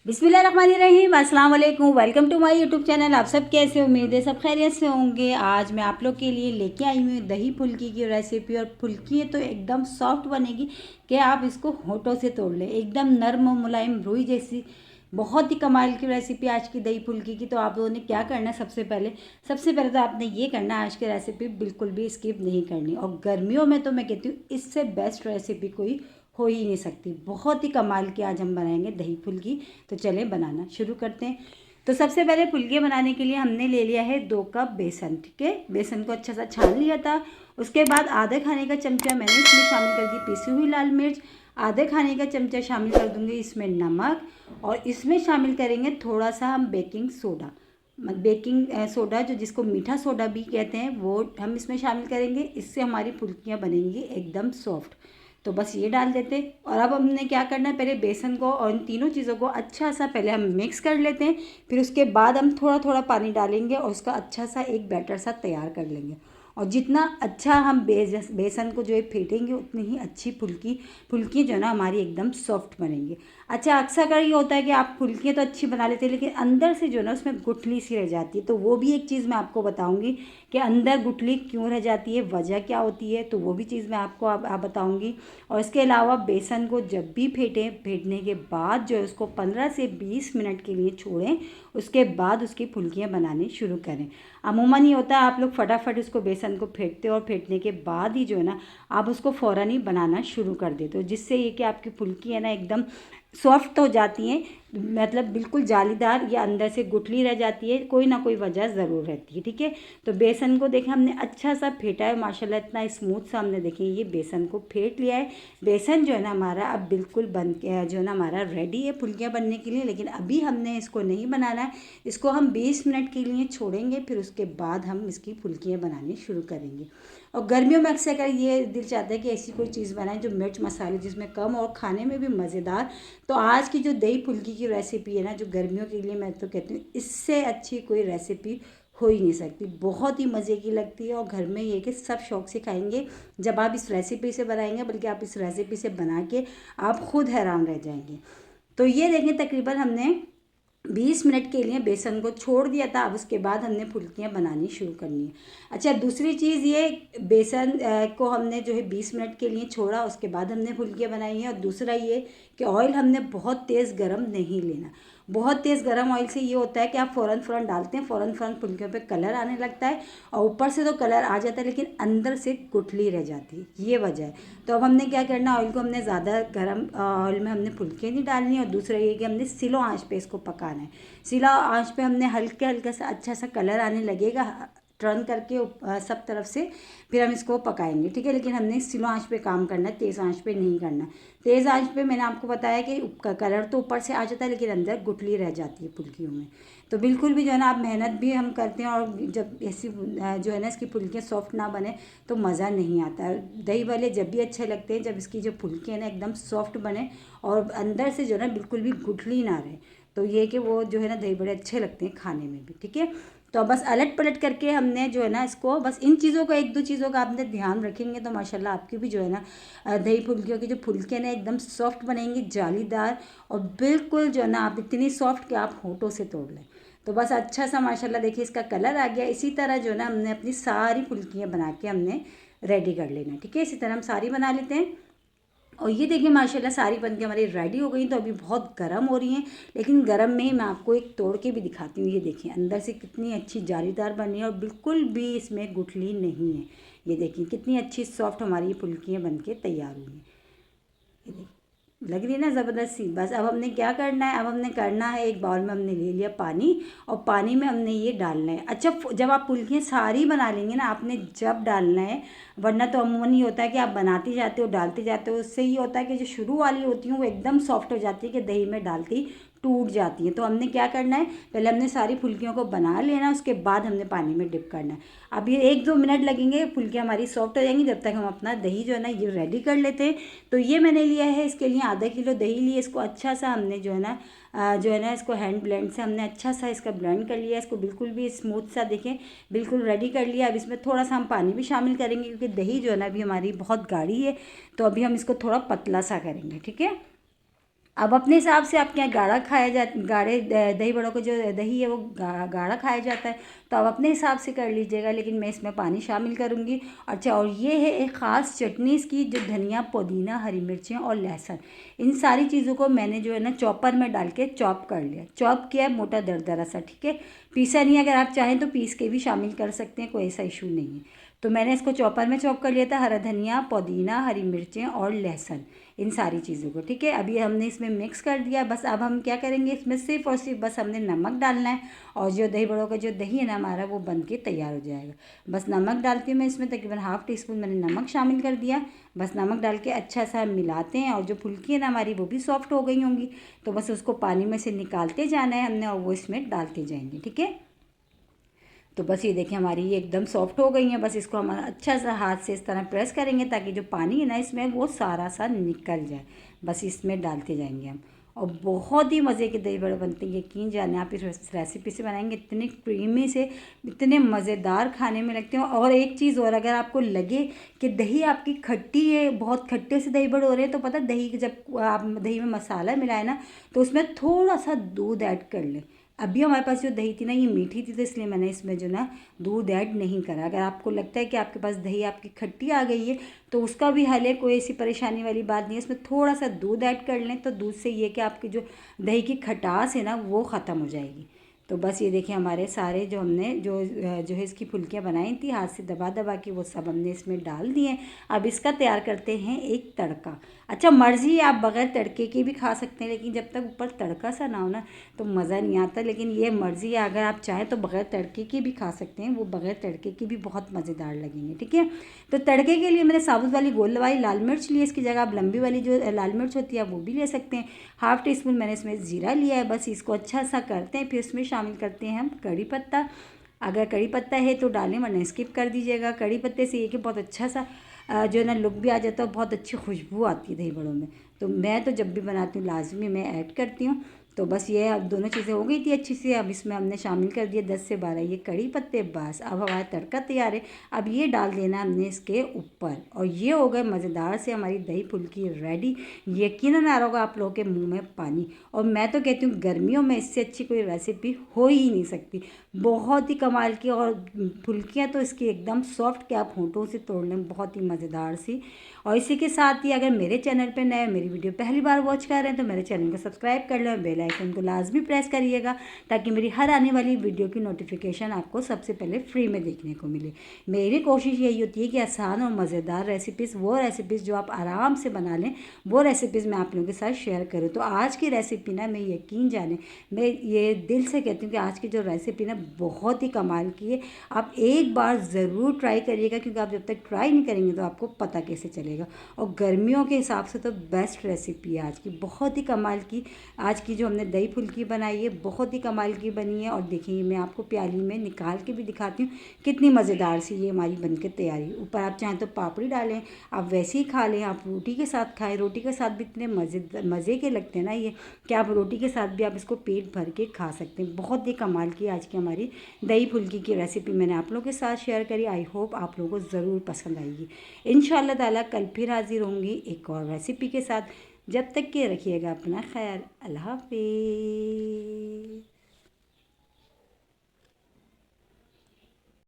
बिस्मिल्लाहिर्रहमानिर्रहीम, अस्सलाम वालेकुम। Welcome to my YouTube channel. आप सब कैसे, उम्मीद है सब खैरियत से होंगे। आज मैं आप लोग के लिए लेके आई हूँ दही फुल्की की रेसिपी। और फुल्की तो एकदम सॉफ्ट बनेगी कि आप इसको होठों से तोड़ लें, एकदम नर्म मुलायम रुई जैसी। बहुत ही कमाल की रेसिपी आज की दही फुल्की की। तो आप लोगों ने क्या करना है, सबसे पहले तो आपने ये करना है, आज की रेसिपी बिल्कुल भी स्किप नहीं करनी। और गर्मियों में तो मैं कहती हूँ इससे बेस्ट रेसिपी कोई हो ही नहीं सकती। बहुत ही कमाल की आज हम बनाएंगे दही फुल्की। तो चले बनाना शुरू करते हैं। तो सबसे पहले फुल्की बनाने के लिए हमने ले लिया है 2 कप बेसन। ठीक है, बेसन को अच्छा सा छान लिया था। उसके बाद आधे खाने का चमचा मैंने इसमें शामिल कर दी पिसी हुई लाल मिर्च। आधे खाने का चमचा शामिल कर दूंगी इसमें नमक। और इसमें शामिल करेंगे थोड़ा सा हम बेकिंग सोडा। बेकिंग सोडा जो जिसको मीठा सोडा भी कहते हैं, वो हम इसमें शामिल करेंगे। इससे हमारी फुल्कियाँ बनेंगी एकदम सॉफ्ट। तो बस ये डाल देते। और अब हमने क्या करना है, पहले बेसन को और इन तीनों चीज़ों को अच्छा सा पहले हम मिक्स कर लेते हैं। फिर उसके बाद हम थोड़ा थोड़ा पानी डालेंगे और उसका अच्छा सा एक बैटर सा तैयार कर लेंगे। और जितना अच्छा हम बेसन को जो है फेंटेंगे, उतनी ही अच्छी फुल्की जो है ना हमारी एकदम सॉफ्ट बनेंगी। अच्छा, अक्सर कर ये होता है कि आप फुल्कियाँ तो अच्छी बना लेते हैं, लेकिन अंदर से जो है ना उसमें गुठली सी रह जाती है। तो वो भी एक चीज़ मैं आपको बताऊंगी कि अंदर गुठली क्यों रह जाती है, वजह क्या होती है। तो वो भी चीज़ मैं आपको आप बताऊंगी। और इसके अलावा बेसन को जब भी फेंटने के बाद जो है उसको 15 से 20 मिनट के लिए छोड़ें। उसके बाद उसकी फुल्कियाँ बनानी शुरू करें। अमूमन ये होता है आप लोग फटाफट उसको बेसन को फेंटते हो और फेंटने के बाद ही जो है ना आप उसको फ़ौरन ही बनाना शुरू कर देते हो, जिससे ये कि आपकी फुल्की है ना एकदम सॉफ्ट हो जाती हैं। मतलब बिल्कुल जालीदार या अंदर से गुठली रह जाती है, कोई ना कोई वजह ज़रूर रहती है। ठीक है, तो बेसन को देखें हमने अच्छा सा फेंटा है, माशाल्लाह इतना स्मूथ सा हमने देखें ये बेसन को फेंट लिया है। बेसन जो है ना हमारा अब बिल्कुल बन के जो है ना हमारा रेडी है फुल्कियाँ बनने के लिए। लेकिन अभी हमने इसको नहीं बनाना है, इसको हम 20 मिनट के लिए छोड़ेंगे। फिर उसके बाद हम इसकी फुल्कियाँ बनानी शुरू करेंगे। और गर्मियों में अक्सर कर ये दिल चाहता है कि ऐसी कोई चीज़ बनाएं जो मिर्च मसाले जिसमें कम और खाने में भी मज़ेदार। तो आज की जो दही फुल्की की रेसिपी है ना, जो गर्मियों के लिए मैं तो कहती हूँ इससे अच्छी कोई रेसिपी हो ही नहीं सकती। बहुत ही मज़े की लगती है और घर में ये कि सब शौक से खाएंगे जब आप इस रेसिपी से बनाएंगे, बल्कि आप इस रेसिपी से बना के आप खुद हैरान रह जाएंगे। तो ये देखें तकरीबन हमने 20 मिनट के लिए बेसन को छोड़ दिया था। अब उसके बाद हमने फुल्कियाँ बनानी शुरू करनी है। अच्छा, दूसरी चीज़ ये बेसन को हमने जो है 20 मिनट के लिए छोड़ा, उसके बाद हमने फुल्कियाँ बनाई हैं। और दूसरा ये कि ऑयल हमने बहुत तेज़ गरम नहीं लेना। बहुत तेज़ गरम ऑयल से ये होता है कि आप फ़ौरन डालते हैं, फ़ौरन फुल्कियों पे कलर आने लगता है। और ऊपर से तो कलर आ जाता है लेकिन अंदर से गुठली रह जाती है, ये वजह है। तो अब हमने क्या करना, ऑयल को हमने ज़्यादा गर्म ऑयल में हमने फुल्कियाँ नहीं डालनी। और दूसरा ये कि हमने स्लो आंच पे इसको पकाना है। स्लो आंच पे हमने हल्के हल्का सा अच्छा सा कलर आने लगेगा, टर्न करके सब तरफ से फिर हम इसको पकाएंगे। ठीक है, लेकिन हमने स्लो आंच पे काम करना है, तेज़ आंच पे नहीं करना। तेज़ आंच पे मैंने आपको बताया कि कलर तो ऊपर से आ जाता है लेकिन अंदर गुठली रह जाती है फुल्कियों में। तो बिल्कुल भी जो है ना आप मेहनत भी हम करते हैं, और जब ऐसी जो है ना इसकी फुल्कियाँ सॉफ्ट ना बने तो मज़ा नहीं आता। दही वाले जब भी अच्छे लगते हैं जब इसकी जो फुल्की है ना एकदम सॉफ्ट बने और अंदर से जो है ना बिल्कुल भी गुठली ना रहे। तो ये कि वो जो है ना दही बड़े अच्छे लगते हैं खाने में भी। ठीक है, तो बस अलट पलट करके हमने जो है ना इसको बस इन चीज़ों का, एक दो चीज़ों का आपने ध्यान रखेंगे तो माशाल्लाह आपकी भी जो है ना दही फुल्कियों की जो फुल्कियाँ ना एकदम सॉफ्ट बनेंगी, जालीदार। और बिल्कुल जो है ना आप इतनी सॉफ्ट कि आप होठों से तोड़ लें। तो बस अच्छा सा माशाल्लाह देखिए इसका कलर आ गया। इसी तरह जो है ना हमने अपनी सारी फुल्कियाँ बना के हमने रेडी कर लेना। ठीक है, इसी तरह हम सारी बना लेते हैं। और ये देखिए माशाल्लाह सारी बनके हमारी रेडी हो गई। तो अभी बहुत गर्म हो रही हैं, लेकिन गर्म में ही मैं आपको एक तोड़ के भी दिखाती हूँ। ये देखिए अंदर से कितनी अच्छी जालीदार बनी है और बिल्कुल भी इसमें गुठली नहीं है। ये देखिए कितनी अच्छी सॉफ्ट हमारी ये फुल्कियाँ बनके तैयार हुई हैं। ये देखिए लग रही है ना ज़बरदस्त सी। बस अब हमने क्या करना है, अब हमने करना है एक बाउल में हमने ले लिया पानी, और पानी में हमने ये डालना है। अच्छा, जब आप फुल्कियाँ सारी बना लेंगे ना आपने जब डालना है, वरना तो अमूमन ये होता है कि आप बनाते जाते हो डालते जाते हो, उससे ये होता है कि जो शुरू वाली होती हैं वो एकदम सॉफ्ट हो जाती है कि दही में डालती ही टूट जाती हैं। तो हमने क्या करना है, पहले हमने सारी फुल्कियों को बना लेना, उसके बाद हमने पानी में डिप करना है। अब ये 1-2 मिनट लगेंगे, फुल्कियाँ हमारी सॉफ्ट हो जाएंगी। जब तक हम अपना दही जो है ना ये रेडी कर लेते हैं। तो ये मैंने लिया है, इसके लिए आधा किलो दही लिए। इसको अच्छा सा हमने जो है ना इसको हैंड ब्लेंड से हमने अच्छा सा इसका ब्लेंड कर लिया। इसको बिल्कुल भी स्मूथ सा देखें बिल्कुल रेडी कर लिया। अब इसमें थोड़ा सा हम पानी भी शामिल करेंगे क्योंकि दही जो है ना अभी हमारी बहुत गाढ़ी है। तो अभी हम इसको थोड़ा पतला सा करेंगे। ठीक है, अब अपने हिसाब से आपके यहाँ गाढ़ा खाया जाता, दही बड़ों को जो दही है वो गाढ़ा खाया जाता है, तो आप अपने हिसाब से कर लीजिएगा, लेकिन मैं इसमें पानी शामिल करूँगी। अच्छा, और ये है एक ख़ास चटनी इसकी, जो धनिया, पुदीना, हरी मिर्चें और लहसुन, इन सारी चीज़ों को मैंने जो है ना चॉपर में डाल के चॉप कर लिया, चॉप किया मोटा दरदरा सा, ठीक है, पीसा नहीं। अगर आप चाहें तो पीस के भी शामिल कर सकते हैं, कोई ऐसा इशू नहीं है। तो मैंने इसको चॉपर में चॉप कर लिया था, हरा धनिया, पुदीना, हरी मिर्चें और लहसुन, इन सारी चीज़ों को, ठीक है। अभी हमने इसमें मिक्स कर दिया। बस अब हम क्या करेंगे, इसमें सिर्फ और सिर्फ बस हमने नमक डालना है, और जो दही बड़ों का जो दही है ना हमारा, वो बन के तैयार हो जाएगा। बस नमक डालती हूँ मैं इसमें, तकरीबन ½ टीस्पून मैंने नमक शामिल कर दिया। बस नमक डाल के अच्छा सा मिलाते हैं, और जो फुल्की है ना हमारी वो भी सॉफ्ट हो गई होंगी, तो बस उसको पानी में से निकालते जाना है हमने, और वो इसमें डालते जाएंगे, ठीक है। तो बस ये देखिए हमारी ये एकदम सॉफ्ट हो गई हैं। बस इसको हम अच्छा सा हाथ से इस तरह प्रेस करेंगे, ताकि जो पानी है ना इसमें वो सारा सा निकल जाए। बस इसमें डालते जाएंगे हम, और बहुत ही मज़े के दही बड़े बनते हैं। यकीन जाने आप इस रेसिपी से बनाएंगे, इतने क्रीमी से, इतने मज़ेदार खाने में लगते हैं। और एक चीज़ और, अगर आपको लगे कि दही आपकी खट्टी है, बहुत खट्टे से दही बड़े हो रहे हैं, तो पता दही जब आप दही में मसाला मिलाए ना, तो उसमें थोड़ा सा दूध ऐड कर लें। अभी हमारे पास जो दही थी ना ये मीठी थी, तो इसलिए मैंने इसमें जो ना दूध ऐड नहीं करा। अगर आपको लगता है कि आपके पास दही आपकी खट्टी आ गई है, तो उसका भी हल है, कोई ऐसी परेशानी वाली बात नहीं है। इसमें थोड़ा सा दूध ऐड कर लें, तो दूध से ये कि आपकी जो दही की खटास है ना वो ख़त्म हो जाएगी। तो बस ये देखिए हमारे सारे जो हमने जो है इसकी फुल्कियाँ बनाई थी हाथ से दबा दबा के, वो सब हमने इसमें डाल दिए। अब इसका तैयार करते हैं एक तड़का। अच्छा, मर्ज़ी है, आप बग़ैर तड़के के भी खा सकते हैं, लेकिन जब तक ऊपर तड़का सा ना हो ना तो मज़ा नहीं आता। लेकिन ये मर्ज़ी है, अगर आप चाहें तो बग़ैर तड़के के भी खा सकते हैं, वो बग़ैर तड़के के भी बहुत मज़ेदार लगेंगे, ठीक है। तो तड़के के लिए मैंने साबुत वाली गोल वाली लाल मिर्च ली है, इसकी जगह आप लंबी वाली जो लाल मिर्च होती है वो भी ले सकते हैं। ½ टीस्पून मैंने इसमें ज़ीरा लिया है। बस इसको अच्छा सा करते हैं, फिर इसमें शामिल करते हैं हम कड़ी पत्ता। अगर कड़ी पत्ता है तो डालें, वरना स्किप कर दीजिएगा। कड़ी पत्ते से ये कि बहुत अच्छा सा जो है ना लुक भी आ जाता है, बहुत अच्छी खुशबू आती है दही बड़ों में। तो मैं तो जब भी बनाती हूँ लाजमी मैं ऐड करती हूँ। तो बस ये अब दोनों चीज़ें हो गई थी अच्छी से। अब इसमें हमने शामिल कर दिए 10 से 12 ये कड़ी पत्ते। बस अब हमारा तड़का तैयार है। अब ये डाल देना हमने इसके ऊपर, और ये हो गए मज़ेदार से हमारी दही फुल्की रेडी। यकीनन आ रहा होगा आप लोगों के मुंह में पानी। और मैं तो कहती हूँ गर्मियों में इससे अच्छी कोई रेसिपी हो ही नहीं सकती। बहुत ही कमाल की, और फुल्कियाँ तो इसकी एकदम सॉफ्ट कि आप होंठों से तोड़ लें, बहुत ही मज़ेदार सी। और इसी के साथ ही अगर मेरे चैनल पे नए, मेरी वीडियो पहली बार वॉच कर रहे हैं, तो मेरे चैनल को सब्सक्राइब कर लें, बेल आइकन को लाजमी प्रेस करिएगा, ताकि मेरी हर आने वाली वीडियो की नोटिफिकेशन आपको सबसे पहले फ्री में देखने को मिले। मेरी कोशिश यही होती है कि आसान और मज़ेदार रेसिपीज़, वो रेसिपीज़ जो आप आराम से बना लें, वो रेसिपीज़ मैं आप लोगों के साथ शेयर करूँ। तो आज की रेसिपी ना, मैं यकीन जाने, मैं ये दिल से कहती हूँ कि आज की जो रेसिपी ना बहुत ही कमाल की है। आप एक बार ज़रूर ट्राई करिएगा, क्योंकि आप जब तक ट्राई नहीं करेंगे तो आपको पता कैसे चलेगा। और गर्मियों के हिसाब से तो बेस्ट रेसिपी है आज की, बहुत ही कमाल की। आज की जो हमने दही फुल्की बनाई है बहुत ही कमाल की बनी है। और देखिए मैं आपको प्याली में निकाल के भी दिखाती हूँ कितनी मज़ेदार सी ये हमारी बनके तैयारी। ऊपर आप चाहें तो पापड़ी डालें, आप वैसे ही खा लें, आप रोटी के साथ खाएं। रोटी के साथ भी इतने मज़े के लगते हैं ना ये, कि आप रोटी के साथ भी आप इसको पेट भर के खा सकते हैं। बहुत ही कमाल की आज की हमारी दही फुल्की की रेसिपी मैंने आप लोगों के साथ शेयर करी। आई होप आप लोगों को ज़रूर पसंद आएगी। इंशाअल्लाह ताला कल फिर हाजिर होंगी एक और रेसिपी के साथ। जब तक के रखिएगा अपना ख्याल। अल्लाह हाफिज़।